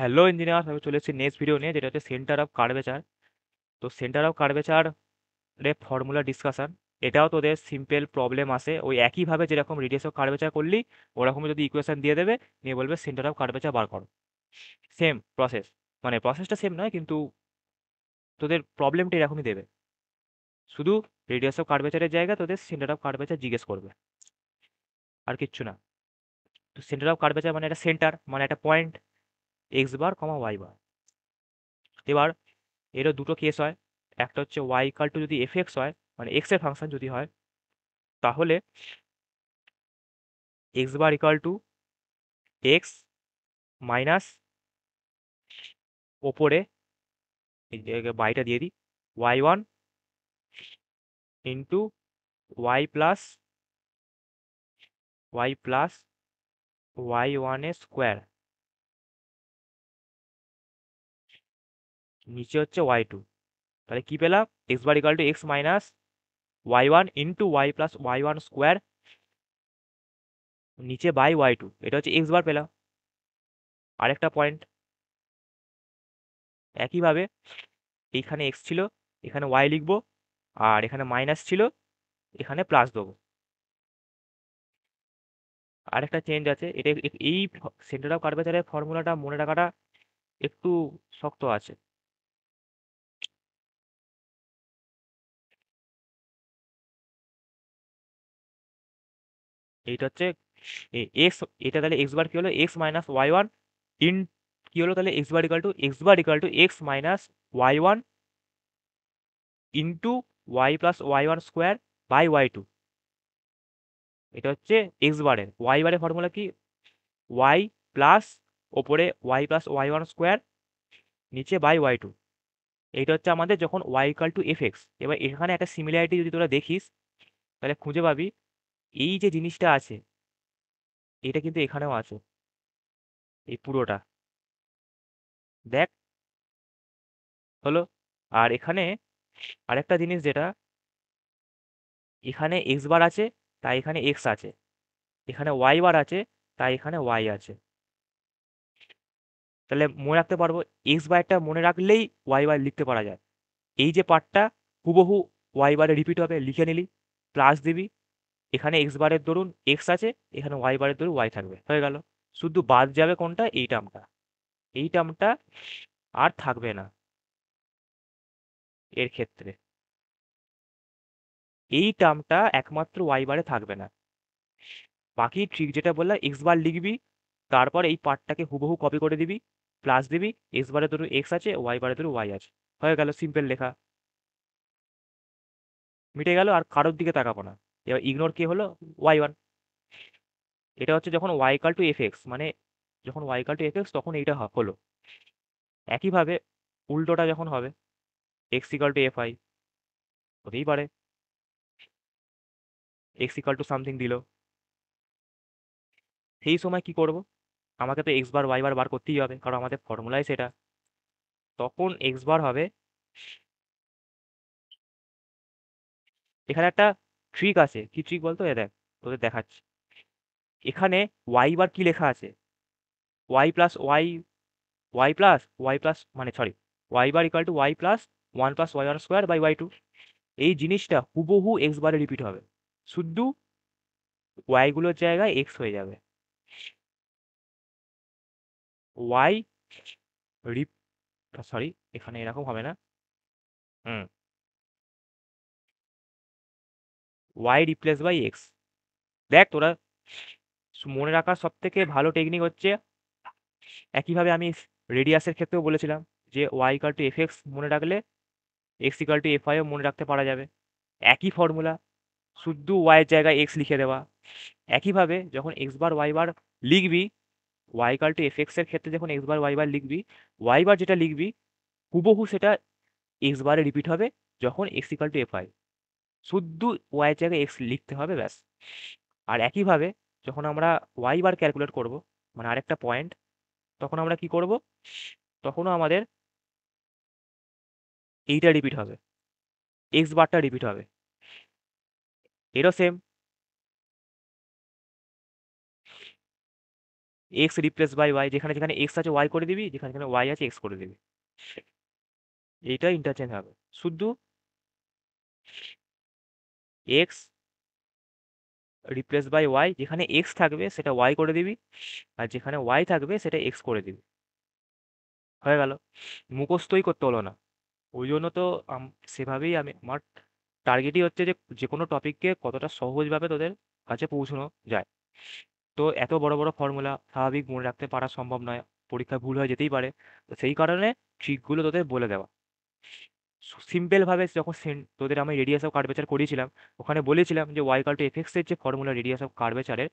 Hello engineer, আমি চলে এসেছি নেক্সট ভিডিও নিয়ে, যেটা হচ্ছে সেন্টার অফ কার্ভেচার। তো সেন্টার অফ কার্ভেচার এর ফর্মুলা ডিসকাশন। এটাও তোদের সিম্পল প্রবলেম আসে ওই একইভাবে, যেরকম রেডিয়াস অফ কার্ভেচার করলি ওরকম যদি ইকুয়েশন দিয়ে দেবে, নিয়ে বলবে সেন্টার অফ কার্ভেচার বার করো। সেম প্রসেস, মানে প্রসেসটা সেম নয় কিন্তু তোদের প্রবলেমটা এরকমই দেবে, শুধু রেডিয়াস অফ কার্ভেচারের জায়গায় তোদের সেন্টার অফ কার্ভেচার জিজ্ঞেস করবে, আর কিচ্ছু না। তো সেন্টার অফ কার্ভেচার মানে একটা সেন্টার, মানে একটা point, x bar comma y bar. এবার এরও দুটো কেস হয়। একটা হচ্ছে ওয়াই ইকাল টু যদি এফ এক্স হয়, মানে এক্স এর ফাংশন যদি হয়, তাহলে x bar equal to x minus, ওপরে এই যে বাইটা দিয়ে দিই, y one into y plus y ওয়ানের স্কোয়ার, নিচে হচ্ছে ওয়াই টু। তাহলে কি পেলাম? X bar equal to x minus y one into y plus y one square, নিচে বাই ওয়াই টু। এটা হচ্ছে এক্স বার পেলাম। আরেকটা পয়েন্ট, একইভাবে এইখানে এক্স ছিল, এখানে ওয়াই লিখবো, আর এখানে মাইনাস ছিল, এখানে প্লাস দেবো। আরেকটা চেঞ্জ আছে, এটা এই সেন্টার অফ কার্ভেচারের ফর্মুলাটা মনে রাখাটা একটু শক্ত আছে। এইটা হচ্ছে এক্স, এটা তাহলে এক্স বার কি হলো? X minus y one in, কি হলো তাহলে? X bar equal to x minus y one into y plus y one square by y two. এটা হচ্ছে এক্স বারের। ওয়াই বারের ফর্মুলা কি? ওয়াই প্লাস, ওপরে y plus y one square, নিচে বাই ওয়াই টু। এইটা হচ্ছে আমাদের যখন y equal to f x. এবার এখানে একটা সিমিলারিটি যদি তোরা দেখিস, তাহলে খুঁজে পাবি এই যে জিনিসটা আছে, এটা কিন্তু এখানেও আছে, এই পুরোটা দেখ, হলো। আর এখানে আরেকটা জিনিস, যেটা এখানে এক্স বার আছে তাই এখানে এক্স আছে, এখানে ওয়াই বার আছে তাই এখানে ওয়াই আছে। তাহলে মনে রাখতে পারবো, এক্স বারটা মনে রাখলেই ওয়াই বার লিখতে পারা যায়। এই যে পার্টটা হুবহু ওয়াই বারে রিপিট হবে, লিখে নিলি, প্লাস দিবি, এখানে এক্স বারের দরুন এক্স আছে, এখানে ওয়াই বারের দরুন ওয়াই থাকবে, হয়ে গেল। শুধু বাদ যাবে কোনটা? এই টার্মটা। এই টার্মটা আর থাকবে না এর ক্ষেত্রে। এই টার্মটা একমাত্র ওয়াই বারে থাকবে না। বাকি ট্রিক যেটা বললাম, এক্স বার লিখবি, তারপর এই পার্টটাকে হুবহু কপি করে দিবি, প্লাস দিবি, এক্স বারে ধরুন এক্স আছে, ওয়াই বারে ধরুন ওয়াই আছে, হয়ে গেল সিম্পল লেখা, মিটে গেল। আর কারোর দিকে তাকাবো না। এবার ইগনোর কে হলো? Y one. এটা হচ্ছে যখন Y equal to f x, মানে যখন Y equal to f x তখন এইটা হলো। একইভাবে উল্টোটা যখন হবে, x equal to F I, হতেই পারে এক্স ইকাল টু সামথিং দিল, সেই সময় কি করব? আমাকে তো এক্স বার ওয়াই বার বার করতেই হবে, কারণ আমাদের ফর্মুলায় সেটা। তখন এক্স বার হবে, এখানে একটা ট্রিক আছে। কি ট্রিক বলতো? এ দেখ, তোদের দেখাচ্ছি। এখানে ওয়াই বার কি লেখা আছে? Y plus y, y plus মানে sorry, y bar equal to y plus one plus y one square by y two. এই জিনিসটা হুবহু এক্স বারে রিপিট হবে, শুধু ওয়াই গুলোর জায়গায় এক্স হয়ে যাবে। ওয়াই রিপ সরি, এখানে এরকম হবে না। হুম, ওয়াই রিপ্লেস বাই এক্স। দেখ তোরা, মনে রাখার সব থেকে ভালো টেকনিক হচ্ছে, একইভাবে আমি রেডিয়াসের ক্ষেত্রেও বলেছিলাম যে y equal to f x মনে রাখলে এক্স ইকাল টু এফ আইও মনে রাখতে পারা যাবে। একই ফর্মুলা, শুধু ওয়াইয়ের জায়গায় এক্স লিখে দেওয়া। একইভাবে যখন এক্স বার ওয়াই বার লিখবি, y equal to f x এর ক্ষেত্রে যখন এক্স বার ওয়াই বার লিখবি, ওয়াই বার যেটা লিখবি হুবহু সেটা এক্স বারে রিপিট হবে যখন x equal to F I. শুধু ওয়াইয়ের জায়গায় এক্স লিখতে হবে, ব্যাস। আর একইভাবে যখন আমরা ওয়াই বার ক্যালকুলেট করব, মানে আরেকটা পয়েন্ট, তখন আমরা কি করব? তখনও আমাদের এইটা রিপিট হবে, এক্স বারটা রিপিট হবে। এরও same. X replace by y, যেখানে যেখানে এক্স আছে ওয়াই করে দিবি, যেখানে যেখানে ওয়াই আছে এক্স করে দিবি। এইটা ইন্টারচেঞ্জ হবে। শুধু এক্স রিপ্লেস বাই ওয়াই, যেখানে এক্স থাকবে সেটা ওয়াই করে দিবি, আর যেখানে ওয়াই থাকবে সেটা এক্স করে দিবি। হয়ে গেল, মুখস্থই করতে হলো না। ওই জন্য তো সেভাবেই আমি আমার টার্গেটই হচ্ছে যে যে কোনো টপিককে কতটা সহজভাবে তোদের কাছে পৌঁছানো যায়। তো এত বড় বড় ফর্মুলা স্বাভাবিক মনে রাখতে পারা সম্ভব নয়, পরীক্ষায় ভুল হয়ে যেতেই পারে। তো সেই কারণে ট্রিকগুলো তোদের বলে দেওয়া। সিম্পলভাবে যখন তোদের আমি রেডিয়াস অফ কার্ভেচার করিয়েছিলাম, ওখানে বলেছিলাম যে ওয়াই কাল টু এফ এক্সের যে ফর্মুলা রেডিয়াস অফ কার্ভেচারের,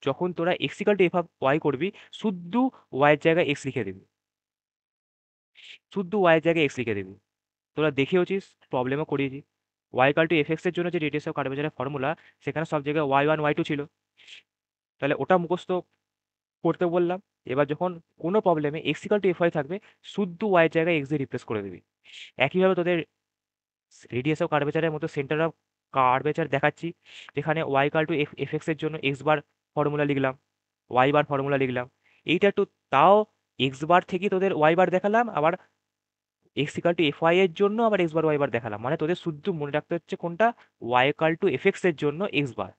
যখন তোরা x equal to f of y করবি, শুদ্ধ ওয়াইয়ের জায়গায় এক্স লিখে দিবি, শুদ্ধ ওয়াইয়ের জায়গায় এক্স লিখে দিবি। তোরা দেখেওছিস, প্রবলেমও করিয়েছি। Y equal to f x এর জন্য যে রেডিয়াস অফ কার্ভেচারের ফর্মুলা, সেখানে সব জায়গায় ওয়াই ওয়ান ওয়াই টু ছিল। তাহলে ওটা মুখস্থ করতে বললাম। এবার যখন কোনো প্রবলেমে x equal to f y থাকবে, শুদ্ধ ওয়াইয়ের জায়গায় এক্স দিয়ে রিপ্লেস করে দিবি। একইভাবে তোদের রেডিয়াস অফ কার্ভেচারের মতো সেন্টার অফ কার্ভেচার দেখাচ্ছি, যেখানে Y equal to F F x এর জন্য এক্স বার ফর্মুলা লিখলাম, ওয়াই বার ফর্মুলা লিখলাম। এইটা একটু তাও এক্স বার থেকে তোদের ওয়াই বার দেখালাম, আবার x equal to f y এর জন্য আবার এক্স বার ওয়াই বার দেখালাম। মানে তোদের শুদ্ধ মনে রাখতে হচ্ছে কোনটা, Y equal to f x এর জন্য এক্স বার,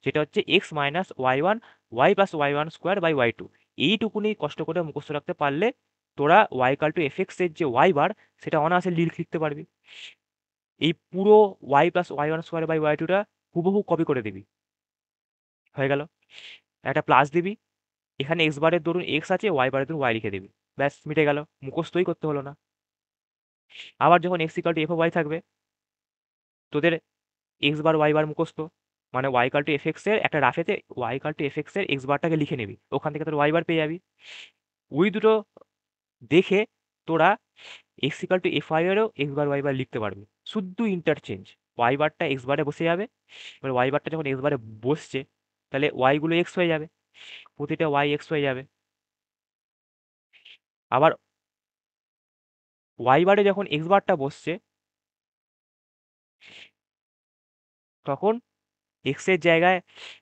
যেটা হচ্ছে x minus y one y plus y one square by y two. এইটুকুনি কষ্ট করে মুখস্থ রাখতে পারলে তোরা Y equal to f x এর যে ওয়াই বার, সেটা অনায়াসে লিখতে পারবি। এই পুরো y plus y one square by y টুটা হুবহু কপি করে দিবি। হয়ে গেল, একটা প্লাস দিবি, এখানে এক্স বারের ধরুন এক্স আছে, ওয়াই বারের ধরুন ওয়াই লিখে দিবি। ব্যাস মিটে গেল, মুখস্থই করতে হলো না। আবার যখন x equal to f y থাকবে, তোদের এক্স বার ওয়াই বার মুখস্থ, মানে Y equal to f x এর একটা রাফেতে y equal to f x এর এক্স বারটাকে লিখে নিবি, ওখান থেকে তোর ওয়াই বার পেয়ে যাবি। ওই দুটো দেখে তোরা x equal to f y এরও এক্স বার ওয়াই বার লিখতে পারবি। শুদ্ধ ইন্টারচেঞ্জ, ওয়াই বারটা এক্স বারে বসে যাবে। এবার ওয়াই বারটা যখন এক্স বারে বসছে, তাহলে ওয়াই গুলো এক্স হয়ে যাবে, প্রতিটা ওয়াই এক্স হয়ে যাবে। আবার ওয়াই বারে যখন এক্স বারটা বসছে, তখন এক্স এর জায়গায়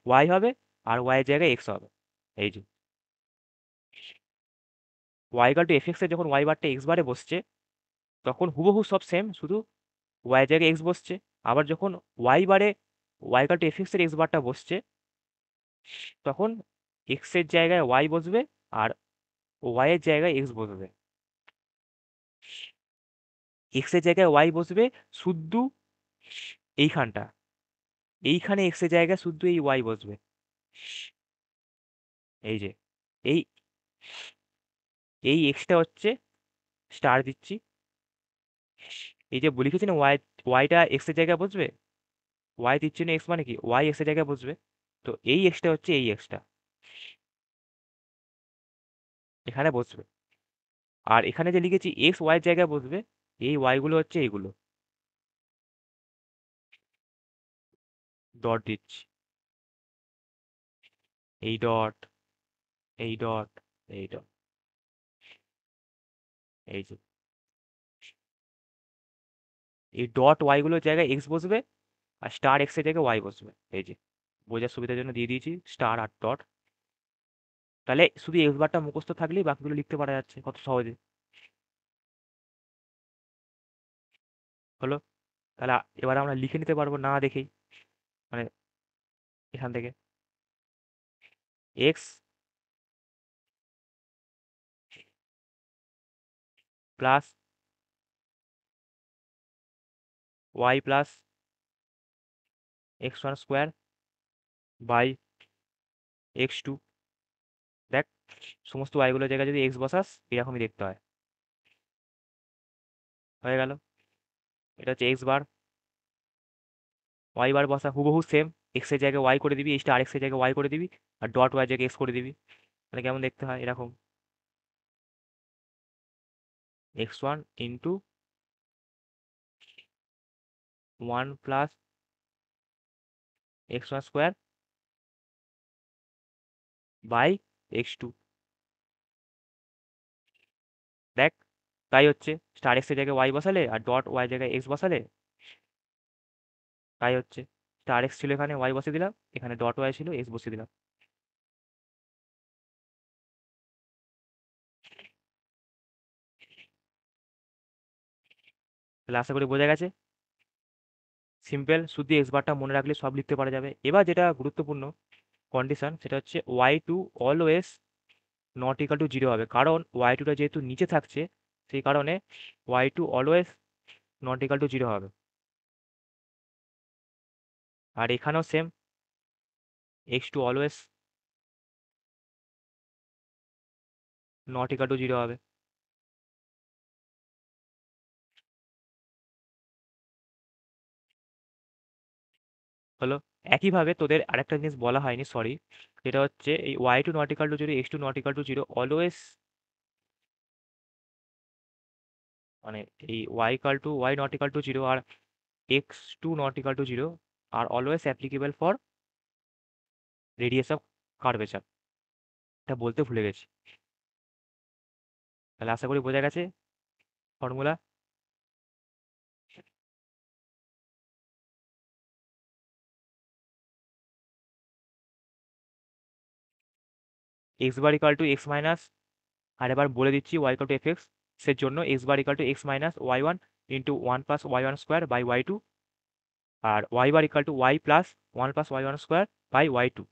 ওয়াই হবে, আর ওয়াই এর জায়গায় এক্স হবে। এই যে y equal to f x এর যখন ওয়াই বারটা এক্স বারে বসছে, তখন হুবহু সব সেম, শুধু ওয়াই এর জায়গায় এক্স বসছে। আবার যখন ওয়াই বারে y equal to f x এর এক্স বারটা বসছে, তখন এক্স এর জায়গায় ওয়াই বসবে, আর ওয়াই এর জায়গায় এক্স বসবে। এক্স এর জায়গায় ওয়াই বসবে শুদ্ধ এইখানটা, এইখানে এক্স এর জায়গায় শুদ্ধ এই ওয়াই বসবে। এই যে এই এই এক্সটা হচ্ছে, স্টার দিচ্ছি, এই যে লিখেছি না ওয়াই, ওয়াইটা এক্স এর জায়গায় বসবে, ওয়াই দিচ্ছি না এক্স মানে কি, ওয়াই এক্স এর জায়গায় বসবে। তো এই এক্সটা হচ্ছে এই এক্সটা এখানে বসবে। আর এখানে যে লিখেছি এক্স ওয়াই এর জায়গায় বসবে, এই ওয়াই গুলো হচ্ছে এইগুলো। ডট দিচ্ছি, এই ডট, এই ডট, এই ডট, এই যে এই ডট ওয়াই গুলোর জায়গায় এক্স বসবে, আর স্টার এক্স এর জায়গায় ওয়াই বসবে। এই যে বোঝার সুবিধার জন্য দিয়ে দিয়েছি স্টার আর ডট। তাহলে শুধু এক্স বারটা মুখস্থ থাকলেই বাকিগুলো লিখতে পারা যাচ্ছে কত সহজে। হলো, তাহলে এবার আমরা লিখে নিতে পারবো না দেখেই, মানে এখান থেকে x plus y plus x one square by x two. দেখ, সমস্ত ওয়াইগুলোর জায়গায় যদি এক্স বসাস, এরকমই দেখতে হয়। হয়ে গেল, এটা হচ্ছে এক্স বার, ওয়াই বার বসা হুবহু সেম, এক্স এর জায়গায় ওয়াই করে দিবি, এই স্টার এক্স এর জায়গায় ওয়াই করে দিবি, আর ডট ওয়াই জায়গায় এক্স করে দিবি। তাহলে কেমন দেখতে হয় এরকম, x one into one plus x one square by x two. দেখ, তাই হচ্ছে, স্টার এক্স এর জায়গায় ওয়াই বসালে আর ডট ওয়াই জায়গায় এক্স বসালে তাই হচ্ছে। স্টার এক্স ছিল এখানে, ওয়াই বসিয়ে দিলাম, এখানে ডট ওয়াই ছিল, এক্স বসিয়ে দিলাম। তাহলে আশা করি বোঝা গেছে। সিম্পল, শুধু এক্স বারটা মনে রাখলে সব লিখতে পারা যাবে। এবার যেটা গুরুত্বপূর্ণ কন্ডিশন, সেটা হচ্ছে y two always not equal to zero হবে, কারণ ওয়াই টুটা যেহেতু নিচে থাকছে সেই কারণে y two always not equal to zero হবে। আর এখানেও same, x two always not equal to zero হবে। হলো। একইভাবে তোদের আরেকটা জিনিস বলা হয়নি, সরি, যেটা হচ্ছে এই y two not equal to zero, x two not equal to zero always, মানে এই y equal to y not equal to zero আর x two not equal to zero আর always applicable for radius of curvature. এটা বলতে ভুলে গেছি। তাহলে আশা করি বোঝা গেছে formula. X bar equal to x minus, আর এবার বলে দিচ্ছি y equal to f x এর জন্য x bar equal to x minus y one into one plus y one square by y two, আর y bar equal to y plus one plus y one square by y two,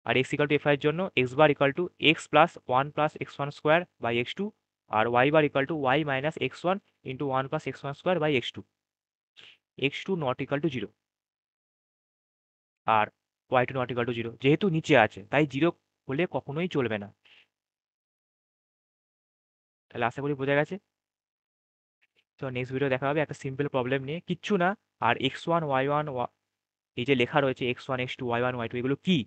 আর x equal to f এর জন্য x bar equal to x plus one plus x one square by x two, আর y bar equal to y minus x one into one plus x one square by x two not equal to zero, আর y two not equal to zero যেহেতু নিচে আছে তাই zero হলে কখনোই চলবে না। তাহলে আশা করি বোঝা গেছে। তো নেক্সট ভিডিও দেখা হবে একটা সিম্পল প্রবলেম নিয়ে, কিচ্ছু না। আর এক্স ওয়ান ওয়াই ওয়ান, এই যে লেখা রয়েছে x one x two y one y two, এগুলো কি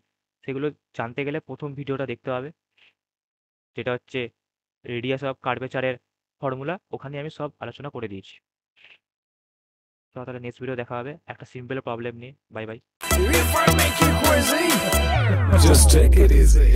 সেগুলো জানতে গেলে প্রথম ভিডিওটা দেখতে হবে, যেটা হচ্ছে রেডিয়াস অফ কার্ভেচারের ফর্মুলা, ওখানে আমি সব আলোচনা করে দিয়েছি। তো তাহলে নেক্সট ভিডিও দেখা হবে একটা সিম্পল প্রবলেম নিয়ে। Bye bye. If I make you crazy, just take it easy.